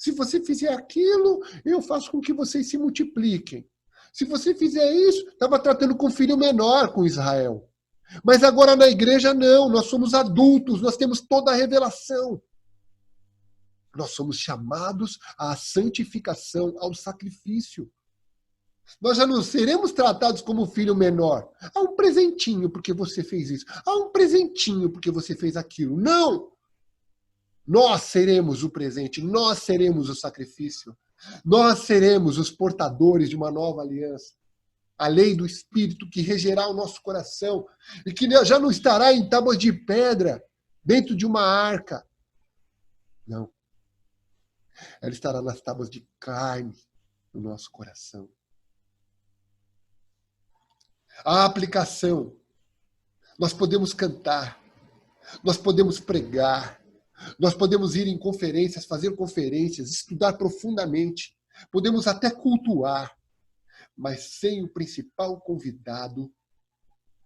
Se você fizer aquilo, eu faço com que vocês se multipliquem. Se você fizer isso, estava tratando com filho menor com Israel. Mas agora na igreja não, nós somos adultos, nós temos toda a revelação. Nós somos chamados à santificação, ao sacrifício. Nós já não seremos tratados como filho menor. Há um presentinho porque você fez isso. Há um presentinho porque você fez aquilo. Não! Nós seremos o presente, nós seremos o sacrifício. Nós seremos os portadores de uma nova aliança. A lei do Espírito que regerá o nosso coração e que já não estará em tábuas de pedra, dentro de uma arca. Não. Ela estará nas tábuas de carne no nosso coração. A aplicação. Nós podemos cantar, nós podemos pregar, nós podemos ir em conferências, fazer conferências, estudar profundamente, podemos até cultuar, mas sem o principal convidado,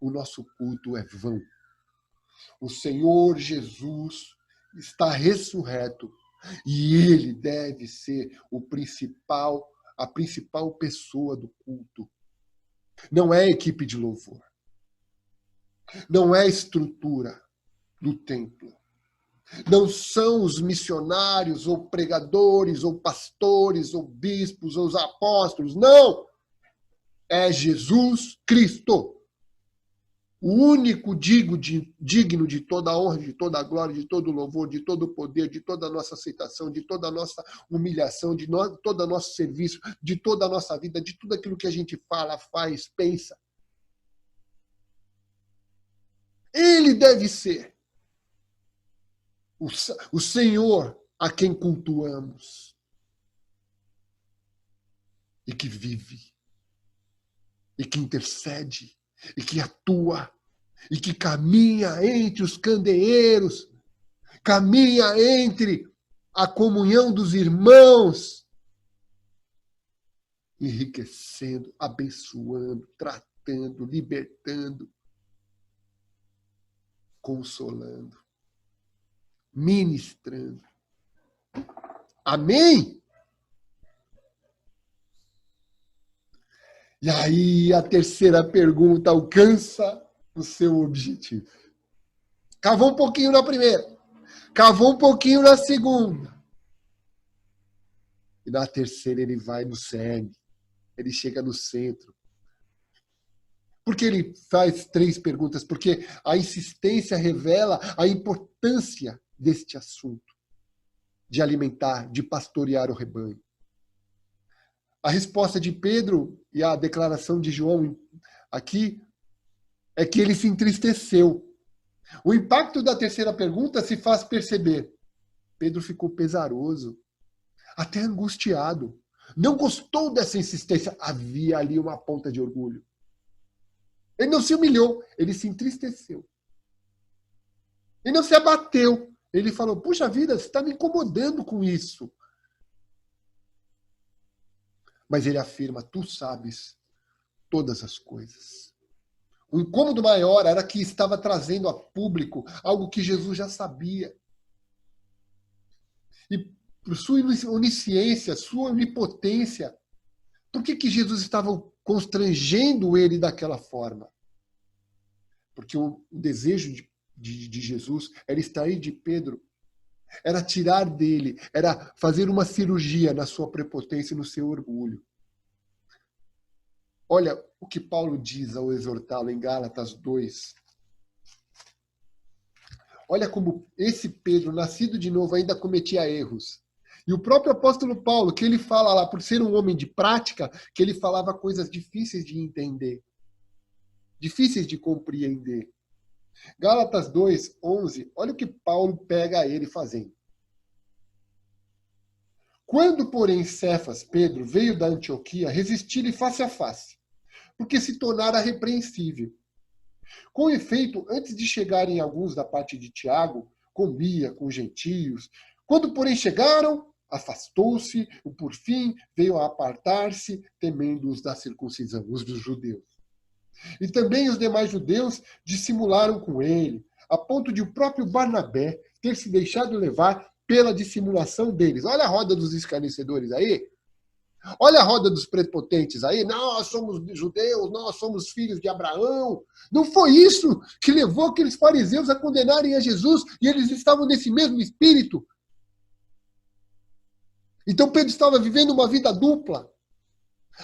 o nosso culto é vão. O Senhor Jesus está ressurreto e Ele deve ser a principal pessoa do culto. Não é equipe de louvor. Não é estrutura do templo. Não são os missionários, ou pregadores, ou pastores, ou bispos, ou os apóstolos. Não! É Jesus Cristo. O único digno de toda a honra, de toda a glória, de todo o louvor, de todo o poder, de toda a nossa aceitação, de toda a nossa humilhação, de todo o nosso serviço, de toda a nossa vida, de tudo aquilo que a gente fala, faz, pensa. Ele deve ser o Senhor a quem cultuamos e que vive, e que intercede, e que atua, e que caminha entre os candeeiros, caminha entre a comunhão dos irmãos, enriquecendo, abençoando, tratando, libertando, consolando, ministrando. Amém? E aí a terceira pergunta alcança o seu objetivo. Cavou um pouquinho na primeira, cavou um pouquinho na segunda. E na terceira ele vai no cerne, ele chega no centro. Por que ele faz 3 perguntas? Porque a insistência revela a importância deste assunto, de alimentar, de pastorear o rebanho. A resposta de Pedro e a declaração de João aqui é que ele se entristeceu. O impacto da terceira pergunta se faz perceber. Pedro ficou pesaroso, até angustiado. Não gostou dessa insistência. Havia ali uma ponta de orgulho. Ele não se humilhou, ele se entristeceu. Ele não se abateu. Ele falou, puxa vida, você está me incomodando com isso. Mas ele afirma, tu sabes todas as coisas. O incômodo maior era que estava trazendo a público algo que Jesus já sabia. E por sua onisciência, sua onipotência, por que Jesus estava constrangendo ele daquela forma? Porque o desejo de Jesus era extrair de Pedro, era tirar dele, era fazer uma cirurgia na sua prepotência e no seu orgulho. Olha o que Paulo diz ao exortá-lo em Gálatas 2. Olha como esse Pedro, nascido de novo, ainda cometia erros. E o próprio apóstolo Paulo, que ele fala lá, por ser um homem de prática, que ele falava coisas difíceis de entender, difíceis de compreender. Gálatas 2, 11, olha o que Paulo pega a ele fazendo. Quando, porém, Cefas, Pedro, veio da Antioquia, resisti-lhe face a face, porque se tornara repreensível. Com efeito, antes de chegarem alguns da parte de Tiago, comia com os gentios. Quando, porém, chegaram, afastou-se, e por fim veio a apartar-se, temendo os da circuncisão, os dos judeus. E também os demais judeus dissimularam com ele, a ponto de o próprio Barnabé ter se deixado levar pela dissimulação deles. Olha a roda dos escarnecedores aí. Olha a roda dos prepotentes aí. Nós somos judeus, nós somos filhos de Abraão. Não foi isso que levou aqueles fariseus a condenarem a Jesus e eles estavam nesse mesmo espírito. Então Pedro estava vivendo uma vida dupla.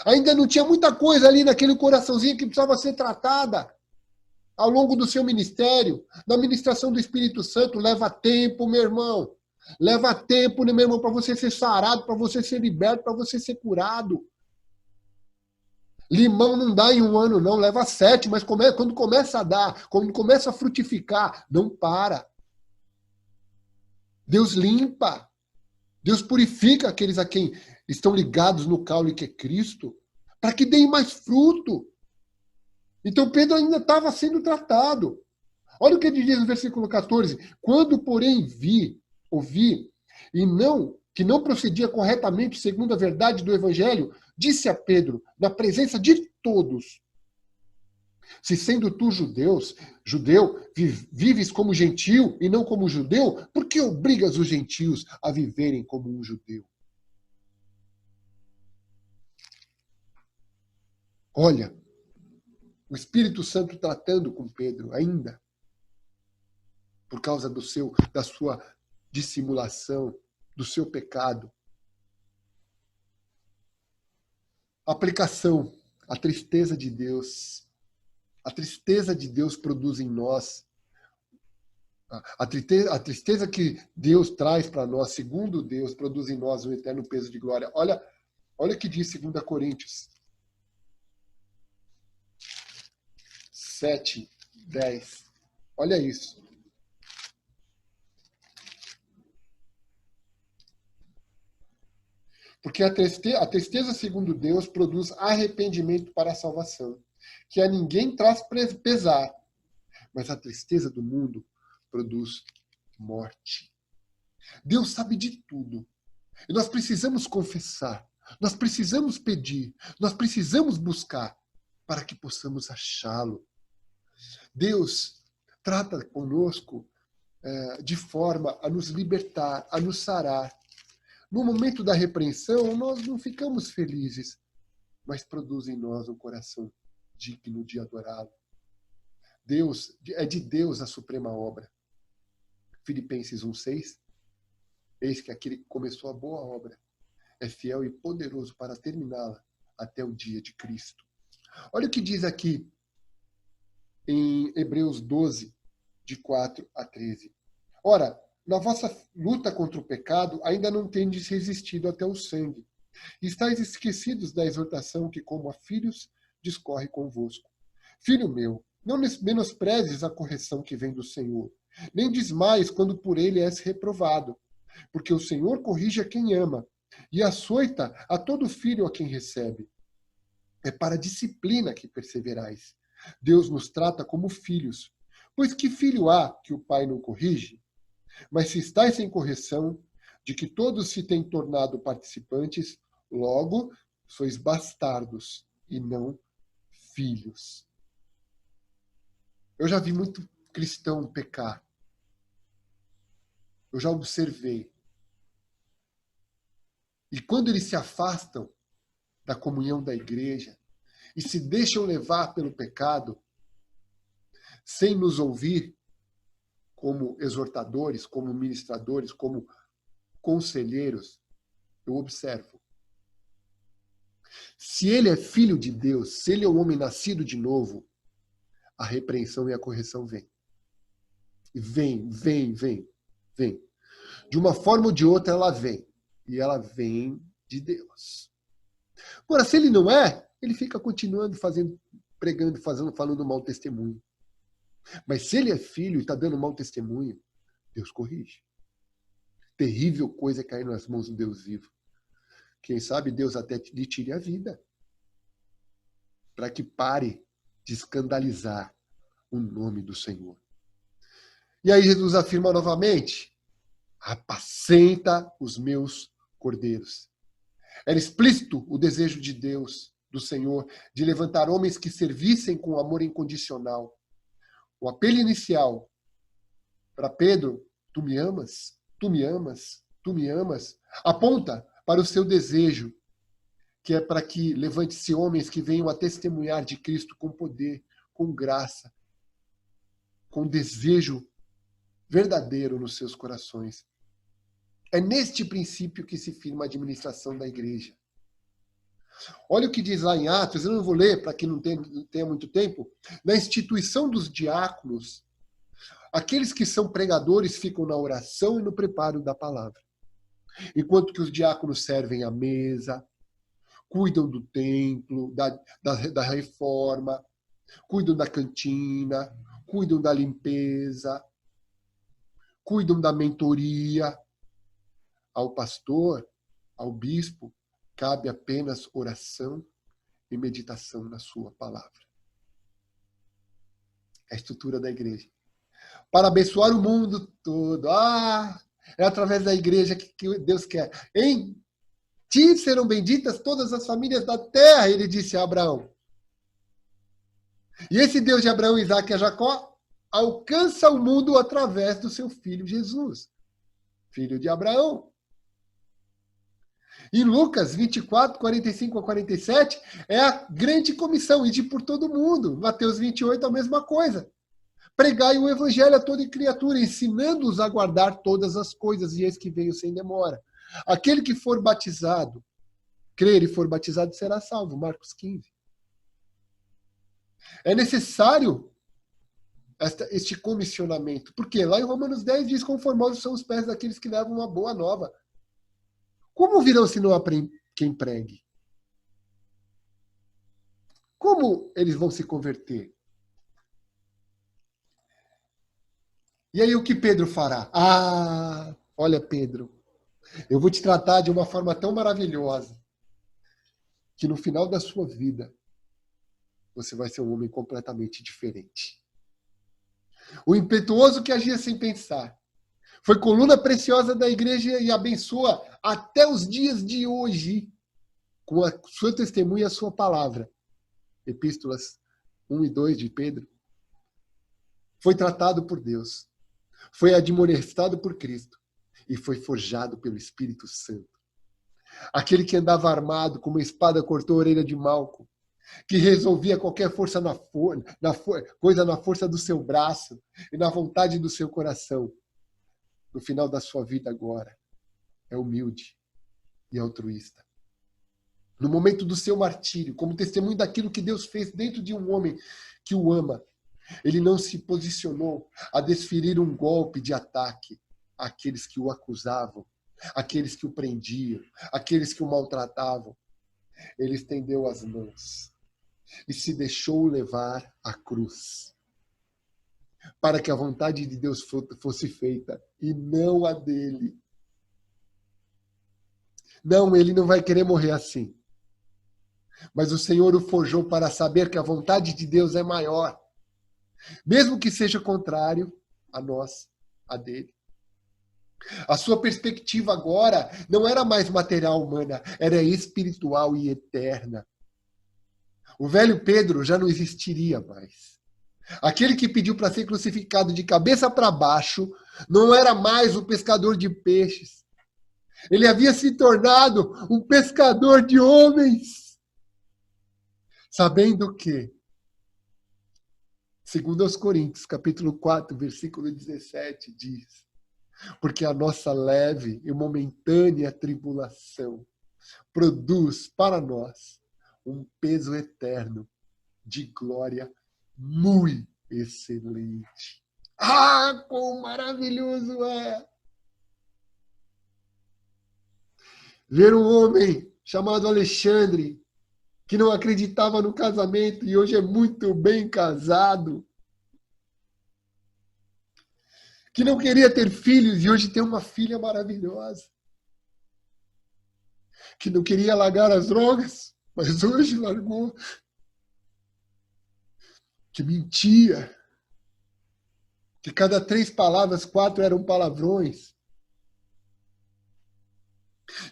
Ainda não tinha muita coisa ali naquele coraçãozinho que precisava ser tratada ao longo do seu ministério. Na ministração do Espírito Santo leva tempo, meu irmão. Leva tempo, né, meu irmão, para você ser sarado, para você ser liberto, para você ser curado. Limão não dá em um ano, não, leva 7, mas quando começa a dar, quando começa a frutificar, não para. Deus limpa, Deus purifica aqueles a quem estão ligados no caule que é Cristo, para que deem mais fruto. Então Pedro ainda estava sendo tratado. Olha o que ele diz no versículo 14. Quando, porém, ouvi, que não procedia corretamente segundo a verdade do Evangelho, disse a Pedro, na presença de todos, se sendo tu judeu, vives como gentil e não como judeu, por que obrigas os gentios a viverem como um judeu? Olha, o Espírito Santo tratando com Pedro ainda, por causa da sua dissimulação, do seu pecado. Aplicação, a tristeza de Deus. A tristeza de Deus produz em nós. A tristeza que Deus traz para nós, segundo Deus, produz em nós um eterno peso de glória. Olha o que diz 2 Coríntios 7:10. Olha isso. Porque a tristeza, segundo Deus, produz arrependimento para a salvação, que a ninguém traz pesar, mas a tristeza do mundo produz morte. Deus sabe de tudo. E nós precisamos confessar, nós precisamos pedir, nós precisamos buscar para que possamos achá-lo. Deus trata conosco de forma a nos libertar, a nos sarar. No momento da repreensão, nós não ficamos felizes, mas produz em nós um coração digno de adorá-lo. É de Deus a suprema obra. Filipenses 1:6. Eis que aquele que começou a boa obra é fiel e poderoso para terminá-la até o dia de Cristo. Olha o que diz aqui em Hebreus 12, de 4 a 13. Ora, na vossa luta contra o pecado, ainda não tendes resistido até o sangue. Estais esquecidos da exortação que, como a filhos, discorre convosco. Filho meu, não menosprezes a correção que vem do Senhor, nem desmaies quando por ele és reprovado. Porque o Senhor corrige a quem ama, e açoita a todo filho a quem recebe. É para a disciplina que perseverais. Deus nos trata como filhos. Pois que filho há que o pai não corrige? Mas se estáis sem correção, de que todos se têm tornado participantes, logo sois bastardos e não filhos. Eu já vi muito cristão pecar. Eu já observei. E quando eles se afastam da comunhão da igreja e se deixam levar pelo pecado, sem nos ouvir, como exortadores, como ministradores, como conselheiros, eu observo. Se ele é filho de Deus, se ele é um homem nascido de novo, a repreensão e a correção vêm. E vem. De uma forma ou de outra ela vem. E ela vem de Deus. Agora, se ele não é, ele fica continuando pregando, falando mau testemunho. Mas se ele é filho e está dando mau testemunho, Deus corrige. Terrível coisa é cair nas mãos do Deus vivo. Quem sabe Deus até lhe tire a vida. Para que pare de escandalizar o nome do Senhor. E aí Jesus afirma novamente, apacenta os meus cordeiros. Era explícito o desejo de Deus, do Senhor, de levantar homens que servissem com amor incondicional. O apelo inicial para Pedro, tu me amas, tu me amas, tu me amas, aponta para o seu desejo, que é para que levante-se homens que venham a testemunhar de Cristo com poder, com graça, com desejo verdadeiro nos seus corações. É neste princípio que se firma a administração da igreja. Olha o que diz lá em Atos, eu não vou ler para quem não tenha muito tempo. Na instituição dos diáconos, aqueles que são pregadores ficam na oração e no preparo da palavra. Enquanto que os diáconos servem à mesa, cuidam do templo, da reforma, cuidam da cantina, cuidam da limpeza, cuidam da mentoria. Ao pastor, ao bispo, cabe apenas oração e meditação na sua palavra. É a estrutura da igreja. Para abençoar o mundo todo. É através da igreja que Deus quer. Em ti serão benditas todas as famílias da terra, ele disse a Abraão. E esse Deus de Abraão, Isaque e Jacó alcança o mundo através do seu filho Jesus, filho de Abraão. Em Lucas 24, 45 a 47, é a grande comissão, ide por todo mundo. Mateus 28, a mesma coisa. Pregai o evangelho a toda criatura, ensinando-os a guardar todas as coisas, e eis que venho sem demora. Aquele que for batizado, crer e for batizado, será salvo. Marcos 15. É necessário este comissionamento. Porque lá em Romanos 10 diz, conformosos são os pés daqueles que levam uma boa nova. Como virão se não há quem pregue? Como eles vão se converter? E aí o que Pedro fará? Olha, Pedro, eu vou te tratar de uma forma tão maravilhosa que no final da sua vida você vai ser um homem completamente diferente. O impetuoso que agia sem pensar foi coluna preciosa da igreja e abençoa até os dias de hoje com a sua testemunha e a sua palavra. Epístolas 1 e 2 de Pedro. Foi tratado por Deus, foi admoestado por Cristo e foi forjado pelo Espírito Santo. Aquele que andava armado com uma espada cortou a orelha de Malco, que resolvia qualquer coisa na força do seu braço e na vontade do seu coração. No final da sua vida agora, é humilde e altruísta. No momento do seu martírio, como testemunho daquilo que Deus fez dentro de um homem que o ama, ele não se posicionou a desferir um golpe de ataque àqueles que o acusavam, àqueles que o prendiam, àqueles que o maltratavam. Ele estendeu as mãos e se deixou levar à cruz, para que a vontade de Deus fosse feita e não a dele. Não, ele não vai querer morrer assim. Mas o Senhor o forjou para saber que a vontade de Deus é maior, mesmo que seja contrário a nós, a dele. A sua perspectiva agora não era mais material humana, era espiritual e eterna. O velho Pedro já não existiria mais. Aquele que pediu para ser crucificado de cabeça para baixo não era mais o pescador de peixes. Ele havia se tornado um pescador de homens. Sabendo que, segundo aos Coríntios, capítulo 4, versículo 17, diz: porque a nossa leve e momentânea tribulação produz para nós um peso eterno de glória muito excelente. Quão maravilhoso é ver um homem chamado Alexandre, que não acreditava no casamento e hoje é muito bem casado, que não queria ter filhos e hoje tem uma filha maravilhosa, que não queria largar as drogas, mas hoje largou, que mentia, que cada 3 palavras, 4 eram palavrões,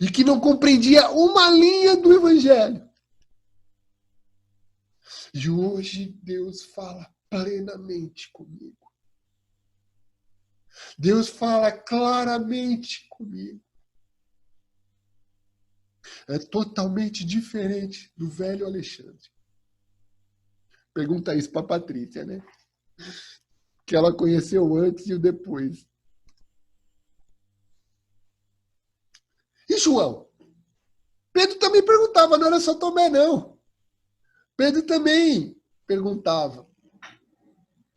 e que não compreendia uma linha do Evangelho. E hoje Deus fala plenamente comigo. Deus fala claramente comigo. É totalmente diferente do velho Alexandre. Pergunta isso para a Patrícia, né? Que ela conheceu o antes e o depois. E João? Pedro também perguntava, não era só Tomé, não. Pedro também perguntava.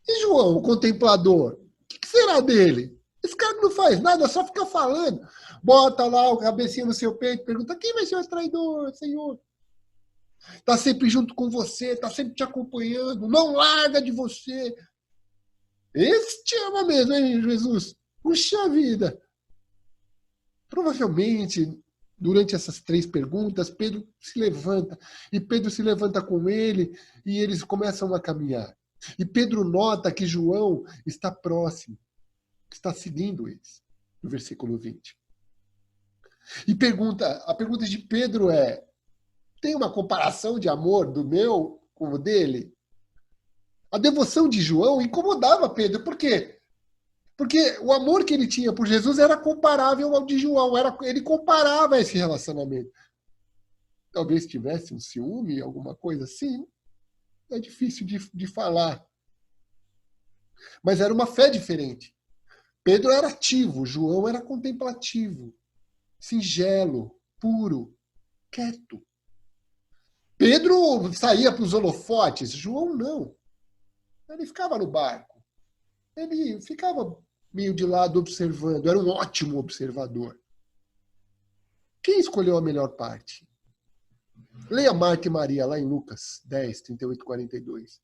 E João, o contemplador? O que será dele? Esse cara não faz nada, só fica falando. Bota lá o cabecinho no seu peito, pergunta, quem vai ser o traidor, Senhor? Está sempre junto com você, está sempre te acompanhando, não larga de você. Esse te ama mesmo, hein, Jesus? Puxa vida! Provavelmente, durante essas 3 perguntas, Pedro se levanta. E Pedro se levanta com ele e eles começam a caminhar. E Pedro nota que João está próximo, está seguindo eles, no versículo 20. E a pergunta de Pedro é, tem uma comparação de amor do meu com o dele? A devoção de João incomodava Pedro. Por quê? Porque o amor que ele tinha por Jesus era comparável ao de João. Ele comparava esse relacionamento. Talvez tivesse um ciúme, alguma coisa assim. É difícil de falar. Mas era uma fé diferente. Pedro era ativo, João era contemplativo, singelo, puro, quieto. Pedro saía para os holofotes, João não. Ele ficava no barco. Ele ficava meio de lado observando. Era um ótimo observador. Quem escolheu a melhor parte? Leia Marta e Maria lá em Lucas 10, 38 e 42.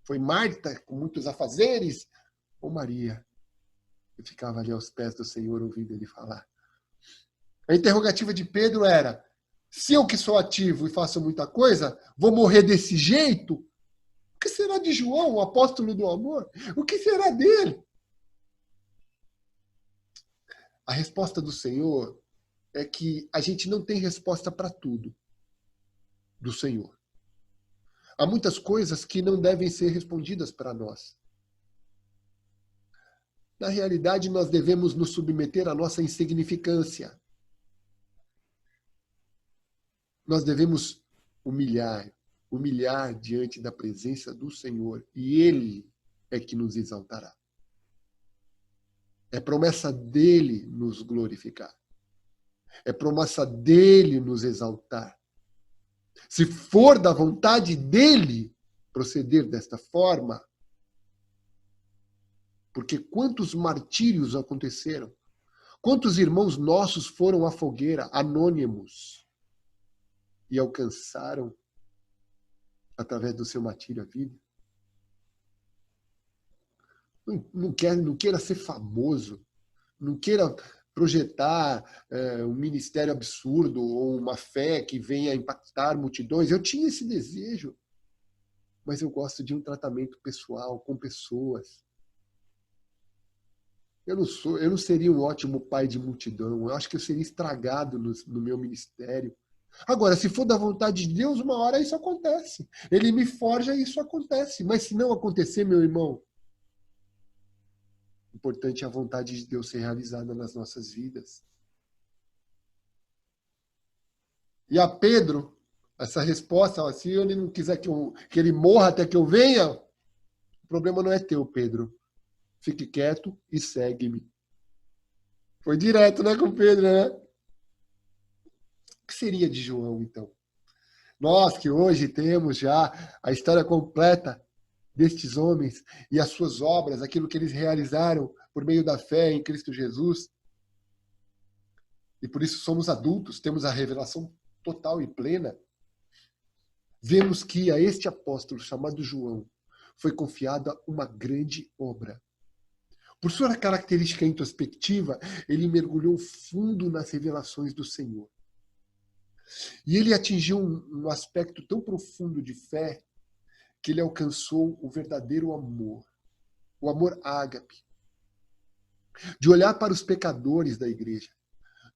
Foi Marta, com muitos afazeres, ou Maria, que ficava ali aos pés do Senhor ouvindo ele falar? A interrogativa de Pedro era, se eu que sou ativo e faço muita coisa, vou morrer desse jeito? O que será de João, o apóstolo do amor? O que será dele? A resposta do Senhor é que a gente não tem resposta para tudo do Senhor. Há muitas coisas que não devem ser respondidas para nós. Na realidade, nós devemos nos submeter à nossa insignificância. Nós devemos humilhar diante da presença do Senhor, e Ele é que nos exaltará. É promessa dele nos glorificar. É promessa dele nos exaltar. Se for da vontade dele proceder desta forma, porque quantos martírios aconteceram, quantos irmãos nossos foram à fogueira, anônimos, e alcançaram, através do seu martírio, a vida. Não queira ser famoso, não queira projetar um ministério absurdo ou uma fé que venha impactar multidões. Eu tinha esse desejo, mas eu gosto de um tratamento pessoal, com pessoas. Eu não seria um ótimo pai de multidão, eu acho que eu seria estragado no meu ministério. Agora, se for da vontade de Deus, uma hora isso acontece. Ele me forja e isso acontece. Mas se não acontecer, meu irmão, o importante é a vontade de Deus ser realizada nas nossas vidas. E a Pedro, essa resposta, se ele não quiser que ele morra até que eu venha, o problema não é teu, Pedro. Fique quieto e segue-me. Foi direto, né, com Pedro, né? O que seria de João, então? Nós que hoje temos já a história completa destes homens e as suas obras, aquilo que eles realizaram por meio da fé em Cristo Jesus. E por isso somos adultos, temos a revelação total e plena. Vemos que a este apóstolo chamado João foi confiada uma grande obra. Por sua característica introspectiva, ele mergulhou fundo nas revelações do Senhor. E ele atingiu um aspecto tão profundo de fé que ele alcançou o verdadeiro amor, o amor ágape, de olhar para os pecadores da igreja,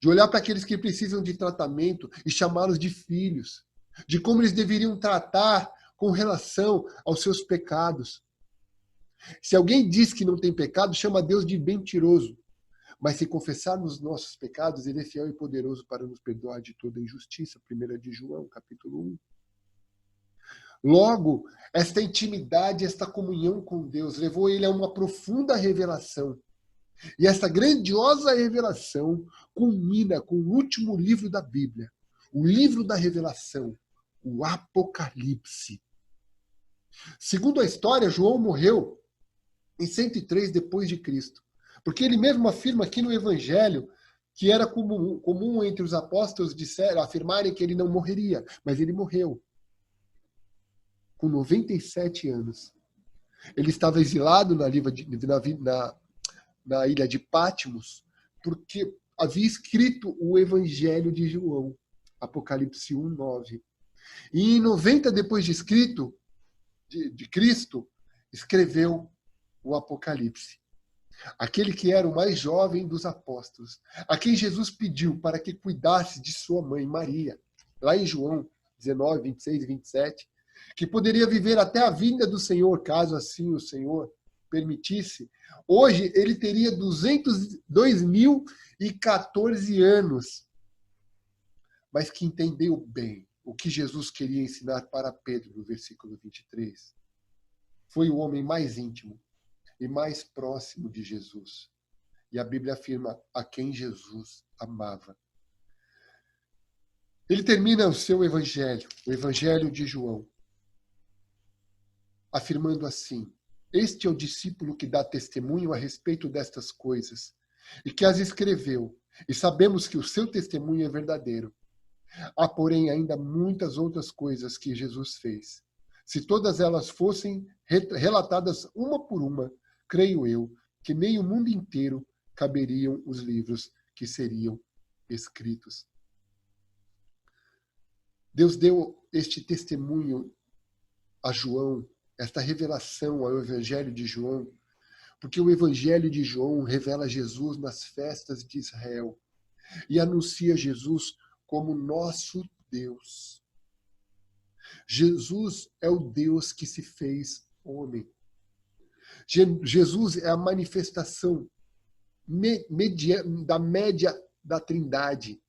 de olhar para aqueles que precisam de tratamento e chamá-los de filhos, de como eles deveriam tratar com relação aos seus pecados. Se alguém diz que não tem pecado, chama Deus de mentiroso. Mas se confessarmos nossos pecados, ele é fiel e poderoso para nos perdoar de toda injustiça. 1 de João, capítulo 1. Logo, esta intimidade, esta comunhão com Deus, levou ele a uma profunda revelação. E essa grandiosa revelação culmina com o último livro da Bíblia, o livro da revelação, o Apocalipse. Segundo a história, João morreu em 103 depois de Cristo, porque ele mesmo afirma aqui no Evangelho que era comum entre os apóstolos afirmarem que ele não morreria, mas ele morreu com 97 anos. Ele estava exilado na ilha de Patmos, porque havia escrito o Evangelho de João, Apocalipse 1:9. E em 90 depois de Cristo, escreveu o Apocalipse. Aquele que era o mais jovem dos apóstolos, a quem Jesus pediu para que cuidasse de sua mãe Maria, lá em João 19, 26 e 27, que poderia viver até a vinda do Senhor, caso assim o Senhor permitisse. Hoje ele teria 2.014 anos, mas que entendeu bem o que Jesus queria ensinar para Pedro no versículo 23. Foi o homem mais íntimo e mais próximo de Jesus. E a Bíblia afirma a quem Jesus amava. Ele termina o seu evangelho, o Evangelho de João, afirmando assim: este é o discípulo que dá testemunho a respeito destas coisas e que as escreveu, e sabemos que o seu testemunho é verdadeiro. Há, porém, ainda muitas outras coisas que Jesus fez. Se todas elas fossem relatadas uma por uma, creio eu que nem o mundo inteiro caberiam os livros que seriam escritos. Deus deu este testemunho a João, esta revelação ao Evangelho de João, porque o Evangelho de João revela Jesus nas festas de Israel e anuncia Jesus como nosso Deus. Jesus é o Deus que se fez homem. Jesus é a manifestação da média da Trindade,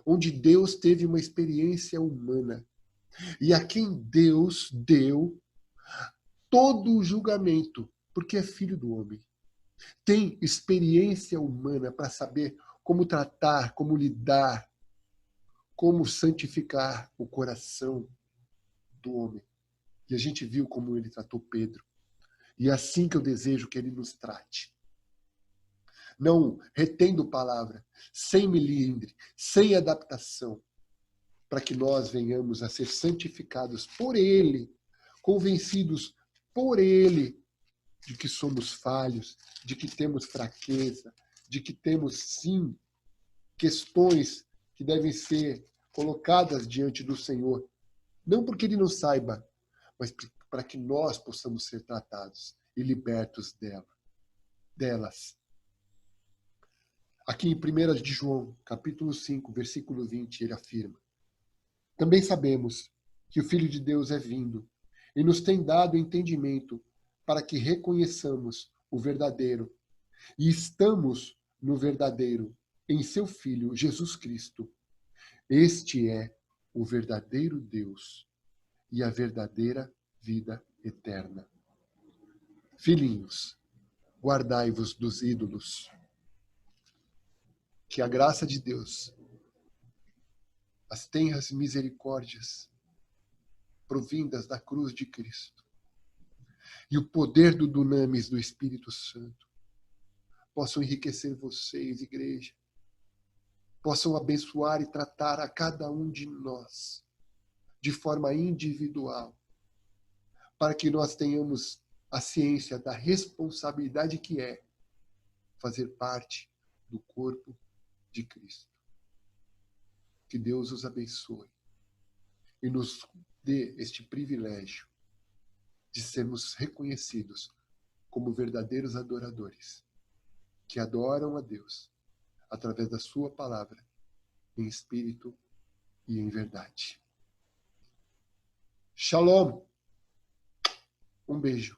onde Deus teve uma experiência humana e a quem Deus deu todo o julgamento, porque é filho do homem. Tem experiência humana para saber como tratar, como lidar, como santificar o coração do homem. E a gente viu como ele tratou Pedro. E é assim que eu desejo que ele nos trate. Não retendo palavra, sem melindre, sem adaptação, para que nós venhamos a ser santificados por ele, convencidos por ele de que somos falhos, de que temos fraqueza, de que temos, sim, questões que devem ser colocadas diante do Senhor. Não porque ele não saiba, mas para que nós possamos ser tratados e libertos delas. Aqui em 1 de João, capítulo 5, versículo 20, ele afirma: também sabemos que o Filho de Deus é vindo e nos tem dado entendimento para que reconheçamos o verdadeiro. E estamos no verdadeiro, em seu Filho, Jesus Cristo. Este é o verdadeiro Deus e a verdadeira vida eterna. Filhinhos, guardai-vos dos ídolos. Que a graça de Deus, as tenras misericórdias provindas da cruz de Cristo e o poder do dunamis do Espírito Santo possam enriquecer vocês, igreja, possam abençoar e tratar a cada um de nós de forma individual, para que nós tenhamos a ciência da responsabilidade que é fazer parte do corpo de Cristo. Que Deus os abençoe e nos dê este privilégio de sermos reconhecidos como verdadeiros adoradores, que adoram a Deus através da sua palavra, em espírito e em verdade. Shalom. Um beijo.